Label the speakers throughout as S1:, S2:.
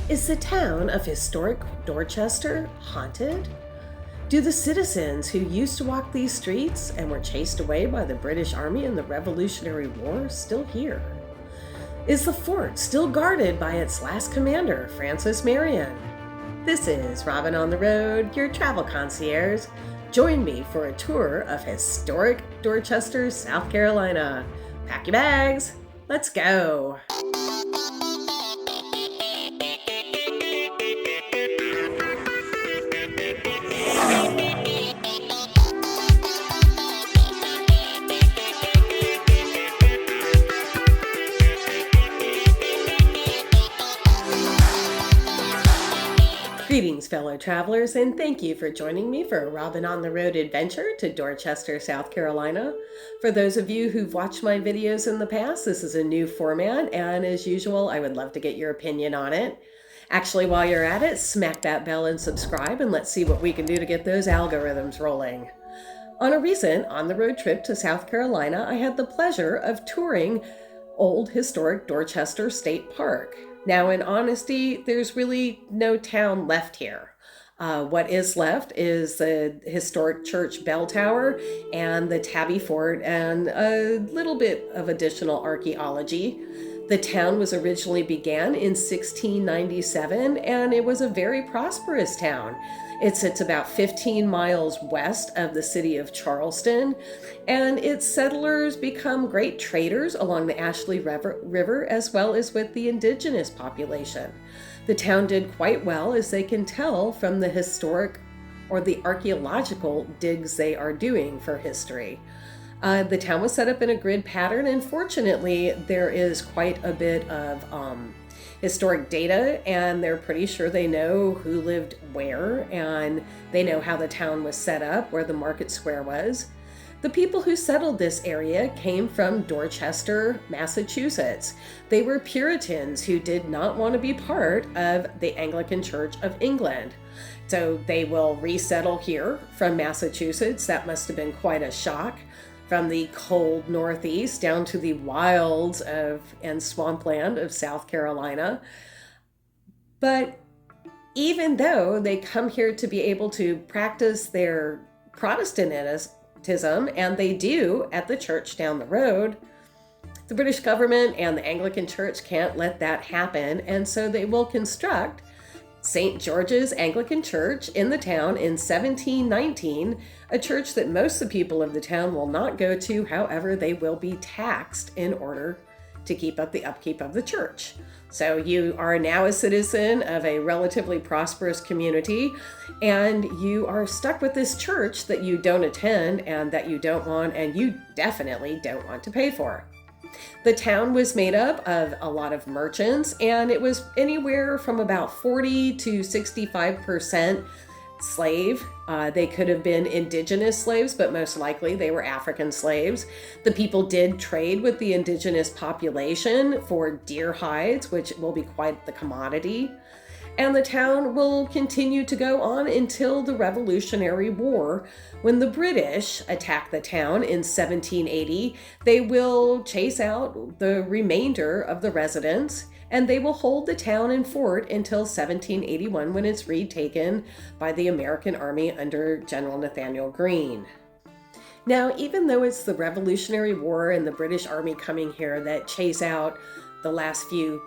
S1: Is the town of historic Dorchester haunted? Do the citizens who used to walk these streets and were chased away by the British Army in the Revolutionary War still here? Is the fort still guarded by its last commander, Francis Marion? This is Robin on the Road, your travel concierge. Join me for a tour of historic Dorchester, South Carolina. Pack your bags. Let's go. Greetings, fellow travelers, and thank you for joining me for a Robin on the Road adventure to Dorchester, South Carolina. For those of you who've watched my videos in the past, this is a new format, and as usual, I would love to get your opinion on it. Actually, while you're at it, smack that bell and subscribe, and let's see what we can do to get those algorithms rolling. On a recent on-the-road trip to South Carolina, I had the pleasure of touring Old Historic Dorchester State Park. Now, in honesty, there's really no town left here. What is left is the historic church bell tower and the Tabby Fort and a little bit of additional archaeology. The town was originally began in 1697, and it was a very prosperous town. It sits about 15 miles west of the city of Charleston, and its settlers become great traders along the Ashley River as well as with the indigenous population. The town did quite well, as they can tell from the historic or the archaeological digs they are doing for history. The town was set up in a grid pattern, and fortunately there is quite a bit of historic data, and they're pretty sure they know who lived where, and they know how the town was set up, where the market square was. The people who settled this area came from Dorchester, Massachusetts. They were Puritans who did not want to be part of the Anglican Church of England. So they will resettle here from Massachusetts. That must have been quite a shock. From the cold Northeast down to the wilds and swampland of South Carolina. But even though they come here to be able to practice their Protestantism, and they do at the church down the road, the British government and the Anglican Church can't let that happen, and so they will construct St. George's Anglican Church in the town in 1719, a church that most of the people of the town will not go to. However, they will be taxed in order to keep up the upkeep of the church. So you are now a citizen of a relatively prosperous community, and you are stuck with this church that you don't attend and that you don't want, and you definitely don't want to pay for. The town was made up of a lot of merchants, and it was anywhere from about 40 to 65% slave. They could have been indigenous slaves, but most likely they were African slaves. The people did trade with the indigenous population for deer hides, which will be quite the commodity. And the town will continue to go on until the Revolutionary War. When the British attack the town in 1780, they will chase out the remainder of the residents, and they will hold the town and fort until 1781, when it's retaken by the American Army under General Nathaniel Greene. Now, even though it's the Revolutionary War and the British Army coming here that chase out the last few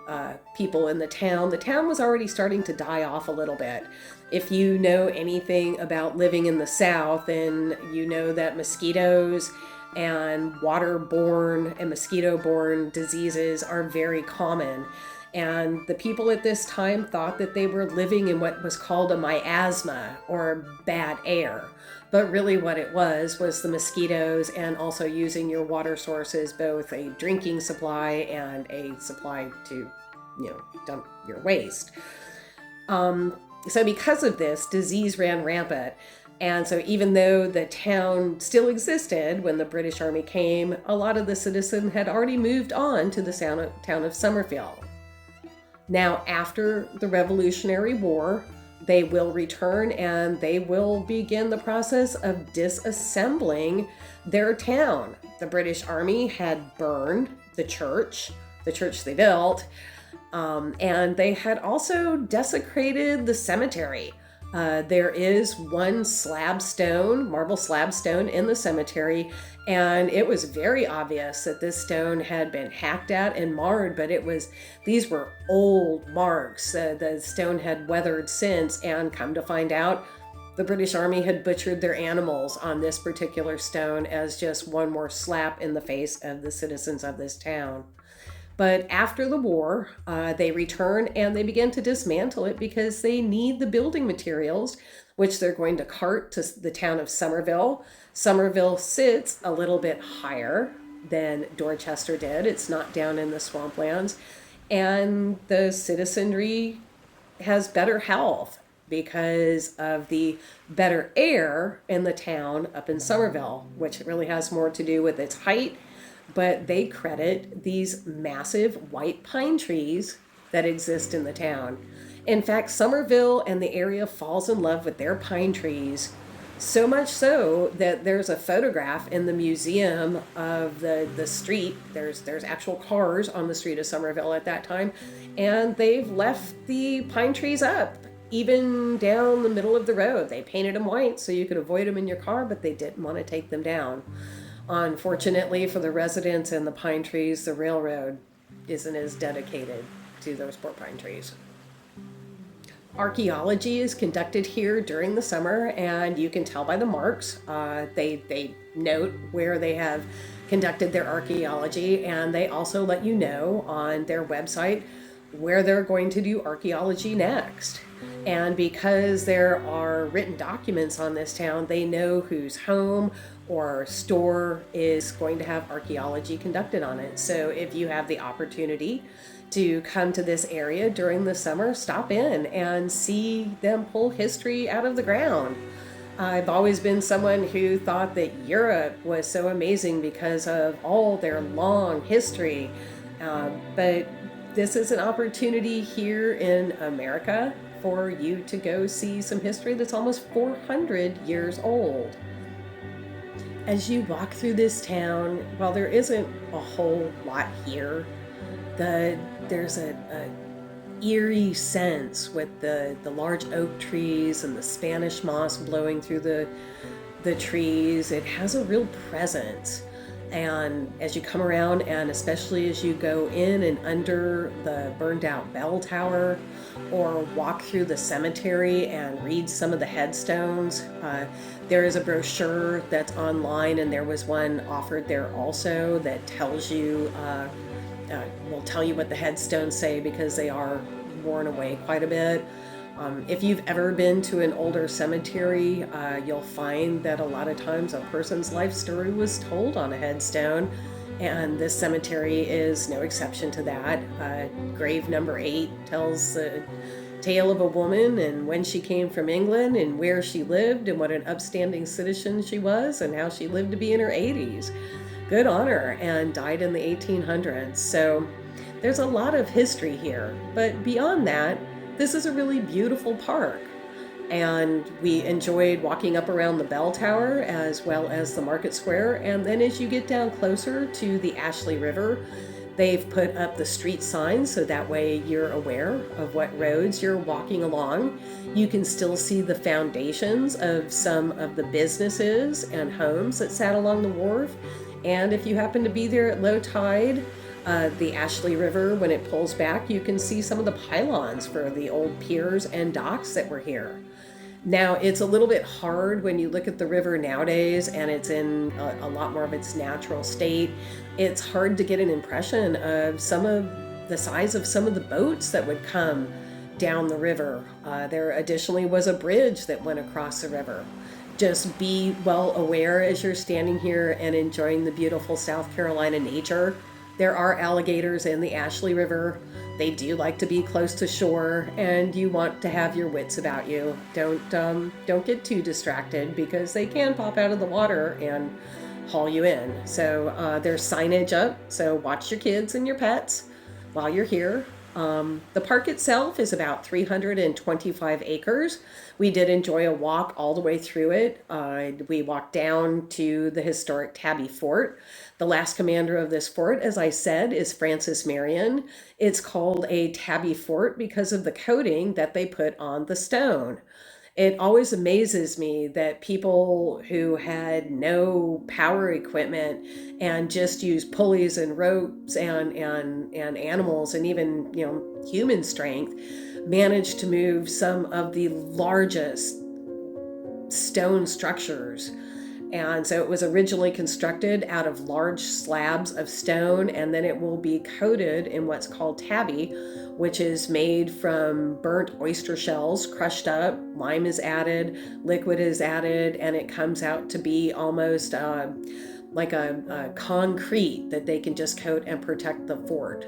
S1: people in the town was already starting to die off a little bit. If you know anything about living in the South, then you know that mosquitoes and waterborne and mosquito-borne diseases are very common. And the people at this time thought that they were living in what was called a miasma, or bad air. But really what it was the mosquitoes, and also using your water sources, both a drinking supply and a supply to, dump your waste. So because of this, disease ran rampant. And so even though the town still existed when the British Army came, a lot of the citizens had already moved on to the town of Summerville. Now, after the Revolutionary War, they will return and they will begin the process of disassembling their town. The British Army had burned the church they built, And they had also desecrated the cemetery. There is one marble slab stone in the cemetery, and it was very obvious that this stone had been hacked at and marred, but these were old marks. The stone had weathered since, and come to find out, the British Army had butchered their animals on this particular stone as just one more slap in the face of the citizens of this town. But after the war, they return and they begin to dismantle it because they need the building materials, which they're going to cart to the town of Summerville. Summerville sits a little bit higher than Dorchester did. It's not down in the swamplands. And the citizenry has better health because of the better air in the town up in Summerville, which really has more to do with its height. But they credit these massive white pine trees that exist in the town. In fact, Summerville and the area falls in love with their pine trees, so much so that there's a photograph in the museum of the street. There's actual cars on the street of Summerville at that time, and they've left the pine trees up, even down the middle of the road. They painted them white so you could avoid them in your car, but they didn't want to take them down. Unfortunately for the residents and the pine trees, the railroad isn't as dedicated to those poor pine trees. Archaeology is conducted here during the summer, and you can tell by the marks. They note where they have conducted their archaeology, and they also let you know on their website where they're going to do archaeology next. And because there are written documents on this town, they know whose home or store is going to have archaeology conducted on it. So if you have the opportunity to come to this area during the summer, stop in and see them pull history out of the ground. I've always been someone who thought that Europe was so amazing because of all their long history. But this is an opportunity here in America for you to go see some history that's almost 400 years old. As you walk through this town, while there isn't a whole lot here, there's a eerie sense with the large oak trees and the Spanish moss blowing through the trees. It has a real presence. And as you come around, and especially as you go in and under the burned out bell tower, or walk through the cemetery and read some of the headstones, there is a brochure that's online, and there was one offered there also that tells you, will tell you what the headstones say, because they are worn away quite a bit. If you've ever been to an older cemetery, you'll find that a lot of times a person's life story was told on a headstone, and this cemetery is no exception to that. Grave number 8 tells the tale of a woman and when she came from England and where she lived and what an upstanding citizen she was and how she lived to be in her 80s. Good on her, and died in the 1800s. So there's a lot of history here, but beyond that, this is a really beautiful park, and we enjoyed walking up around the bell tower as well as the market square. And then as you get down closer to the Ashley River, they've put up the street signs so that way you're aware of what roads you're walking along. You can still see the foundations of some of the businesses and homes that sat along the wharf. And if you happen to be there at low tide, the Ashley River, when it pulls back, you can see some of the pylons for the old piers and docks that were here. Now, it's a little bit hard when you look at the river nowadays and it's in a lot more of its natural state. It's hard to get an impression of some of the size of some of the boats that would come down the river. There additionally was a bridge that went across the river. Just be well aware as you're standing here and enjoying the beautiful South Carolina nature. There are alligators in the Ashley River. They do like to be close to shore, and you want to have your wits about you. Don't get too distracted, because they can pop out of the water and haul you in. So there's signage up, so watch your kids and your pets while you're here. The park itself is about 325 acres. We did enjoy a walk all the way through it. We walked down to the historic Tabby Fort. The last commander of this fort, as I said, is Francis Marion. It's called a Tabby Fort because of the coating that they put on the stone. It always amazes me that people who had no power equipment and just used pulleys and ropes and animals and even human strength managed to move some of the largest stone structures. And so it was originally constructed out of large slabs of stone, and then it will be coated in what's called tabby, which is made from burnt oyster shells crushed up. Lime is added, liquid is added, and it comes out to be almost like a concrete that they can just coat and protect the fort.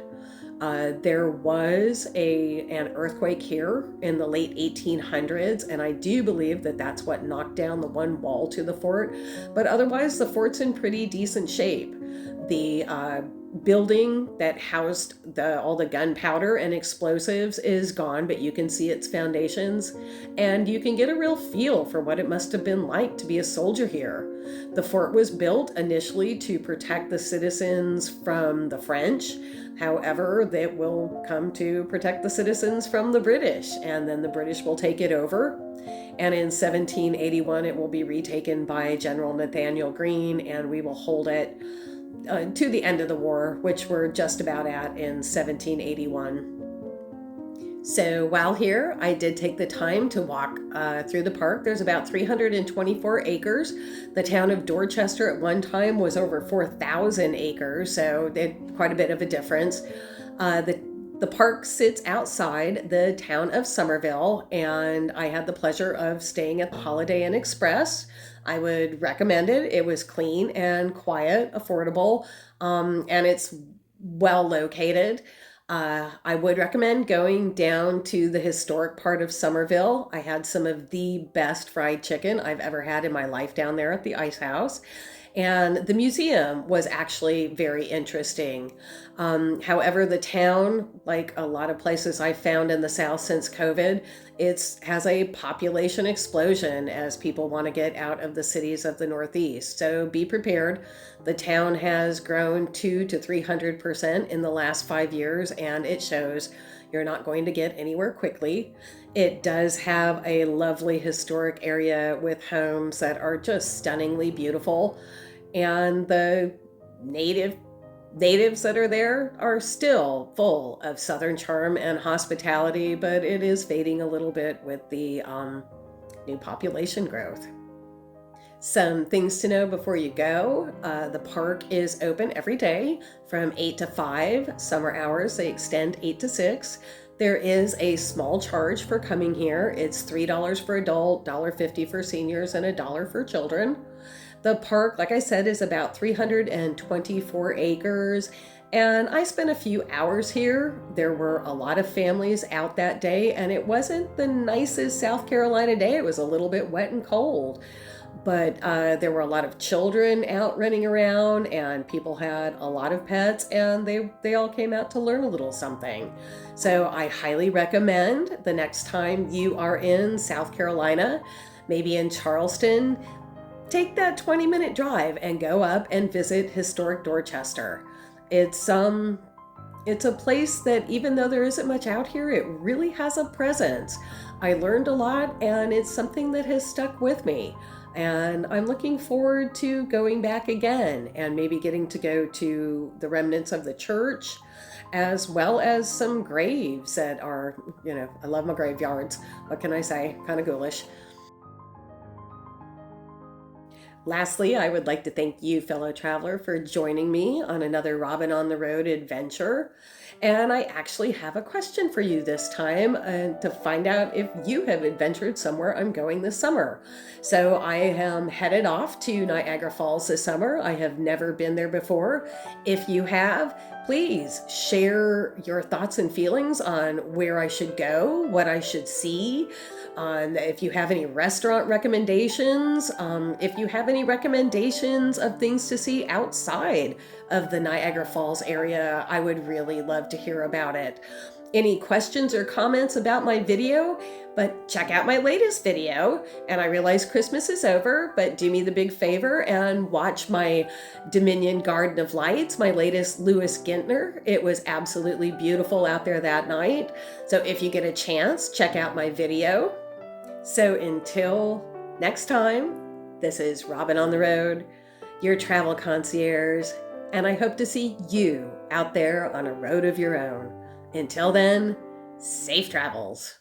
S1: There was an earthquake here in the late 1800s, and I do believe that that's what knocked down the one wall to the fort. But otherwise, the fort's in pretty decent shape. The building that housed all the gunpowder and explosives is gone, but you can see its foundations, and you can get a real feel for what it must have been like to be a soldier here. The fort was built initially to protect the citizens from the French. However, it will come to protect the citizens from the British, and then the British will take it over. And in 1781, it will be retaken by General Nathaniel Greene, and we will hold it to the end of the war, which we're just about at in 1781. So while here, I did take the time to walk through the park. There's about 324 acres. The town of Dorchester at one time was over 4,000 acres, so quite a bit of a difference. The park sits outside the town of Summerville, and I had the pleasure of staying at the Holiday Inn Express. I would recommend it. It was clean and quiet, affordable, and it's well located. I would recommend going down to the historic part of Summerville. I had some of the best fried chicken I've ever had in my life down there at the Ice House. And the museum was actually very interesting. However, the town, like a lot of places I've found in the South since COVID, it has a population explosion as people want to get out of the cities of the Northeast. So be prepared. The town has grown 200 to 300% in the last 5 years, and it shows. You're not going to get anywhere quickly. It does have a lovely historic area with homes that are just stunningly beautiful. And the natives that are there are still full of Southern charm and hospitality, but it is fading a little bit with the new population growth. Some things to know before you go. The park is open every day from 8 to 5. Summer hours, they extend 8 to 6. There is a small charge for coming here. It's $3 for adult, $1.50 for seniors, and $1 for children. The park, like I said, is about 324 acres. And I spent a few hours here. There were a lot of families out that day, and it wasn't the nicest South Carolina day. It was a little bit wet and cold. But there were a lot of children out running around, and people had a lot of pets, and they all came out to learn a little something. So I highly recommend the next time you are in South Carolina, maybe in Charleston, take that 20-minute drive and go up and visit historic Dorchester. It's a place that, even though there isn't much out here, it really has a presence. I learned a lot, and it's something that has stuck with me. And I'm looking forward to going back again and maybe getting to go to the remnants of the church, as well as some graves that are, I love my graveyards. What can I say? Kind of ghoulish. Lastly, I would like to thank you, fellow traveler, for joining me on another Robin on the Road adventure. And I actually have a question for you this time to find out if you have adventured somewhere I'm going this summer. So I am headed off to Niagara Falls this summer. I have never been there before. If you have, please share your thoughts and feelings on where I should go, what I should see. If you have any restaurant recommendations, if you have any recommendations of things to see outside of the Niagara Falls area, I would really love to hear about it. any questions or comments about my video, but check out my latest video. And I realize Christmas is over, but do me the big favor and watch my Dominion Garden of Lights, my latest Louis Gintner. It was absolutely beautiful out there that night. So if you get a chance, check out my video. So until next time, this is Robin on the Road, your travel concierge, and I hope to see you out there on a road of your own. Until then, safe travels.